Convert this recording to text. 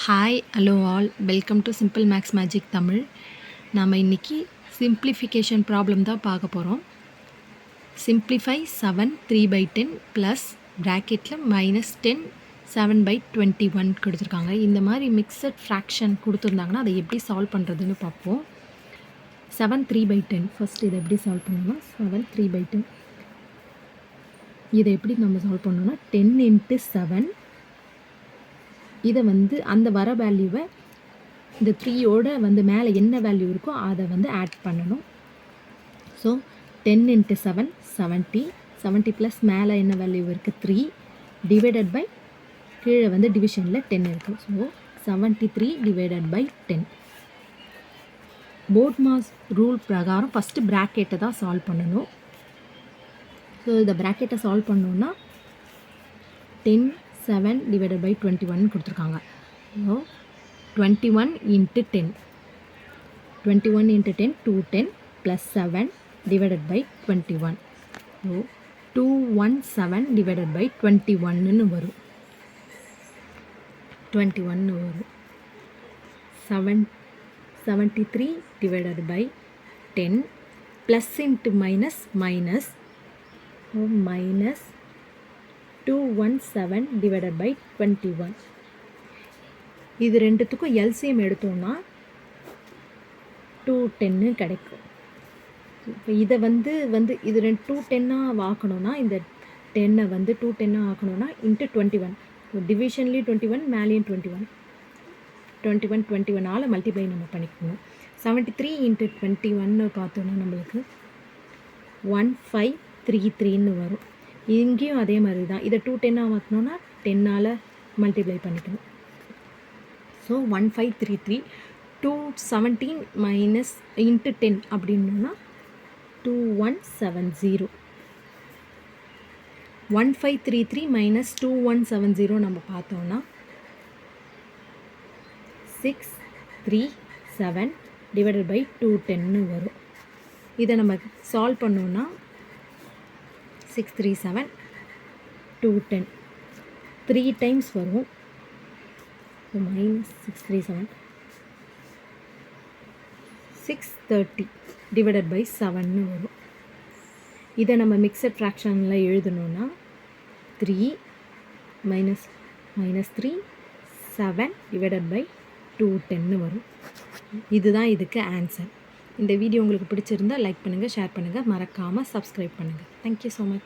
Hi hello all welcome to simple maths magic Tamil. நாம் இன்றைக்கி simplification problem தான் பார்க்க போகிறோம். சிம்ப்ளிஃபை 7 3/10 ப்ளஸ் ப்ராக்கெட்டில் -10 7/21 கொடுத்துருக்காங்க. இந்த மாதிரி மிக்சட் ஃப்ராக்ஷன் கொடுத்துருந்தாங்கன்னா அதை எப்படி சால்வ் பண்ணுறதுன்னு பார்ப்போம். 7 3/10 ஃபஸ்ட் இதை எப்படி சால்வ் பண்ணணும்னா 7 3/10 இதை எப்படி நம்ம சால்வ் பண்ணணும்னா 10 × 7 இதை அந்த வர வேல்யூவை இந்த 3யோட மேலே என்ன வேல்யூ இருக்கோ அதை ஆட் பண்ணணும். ஸோ 10 × 7 70 70 ப்ளஸ் மேலே என்ன வேல்யூ இருக்குது 3 டிவைடட் பை கீழே டிவிஷனில் 10 இருக்குது. So 73 divided by 10. BODMAS rule பிரகாரம் ஃபஸ்ட்டு ப்ராக்கெட்டை தான் சால்வ் பண்ணணும். ஸோ இந்த ப்ராக்கெட்டை சால்வ் பண்ணோன்னா 10 7 டிவைடட் பை 21 கொடுத்துருக்காங்க. So 21 × 10 21 × 10 210 plus 7 divided by 21. So 217 divided by 21ன்னு வரும். 21 வரும். 73 divided by 10 plus into minus minus minus 217 divided by 21. இது ரெண்டுத்துக்கும் எல்சிஎம் எடுத்தோம்னா 210 கிடைக்கும். இப்போ இதை இது 210 ஆக்கணும்னா இந்த 10 210 ஆக்கணும்னா இன்ட்டு 21. ஸோ டிவிஷன்லேயும் 21 மேலேயும் 21 21ஆல் மல்டிப்ளை நம்ம பண்ணிக்கணும். 73 × 21 பார்த்தோன்னா நம்மளுக்கு 1533ன்னு வரும். இங்கேயும் அதே மாதிரி தான். இதை 210 ஆக்கணும்னா 10ஆல் மல்டிப்ளை பண்ணிக்கணும். ஸோ 1533 217 மைனஸ் இன்ட்டு 10 அப்படின்னா 2170. 1533 மைனஸ் 2170 நம்ம பார்த்தோம்னா 637 டிவைடட் பை 210 வரும். இதை நம்ம சால்வ் பண்ணோன்னா 637 210 3 டைம்ஸ் வரும். மைனஸ் 637 630 டிவைடட் பை 7ன்னு வரும். இதை நம்ம மிக்சட் ஃப்ராக்ஷனில் எழுதணுன்னா 3 மைனஸ் 3 7 டிவைடட் பை 210ன்னு வரும். இதுதான் இதுக்கு ஆன்சர். இந்த வீடியோ உங்களுக்கு பிடிச்சிருந்தால் லைக் பண்ணுங்கள், ஷேர் பண்ணுங்கள், மறக்காமல் சப்ஸ்கிரைப் பண்ணுங்கள். Thank you so much.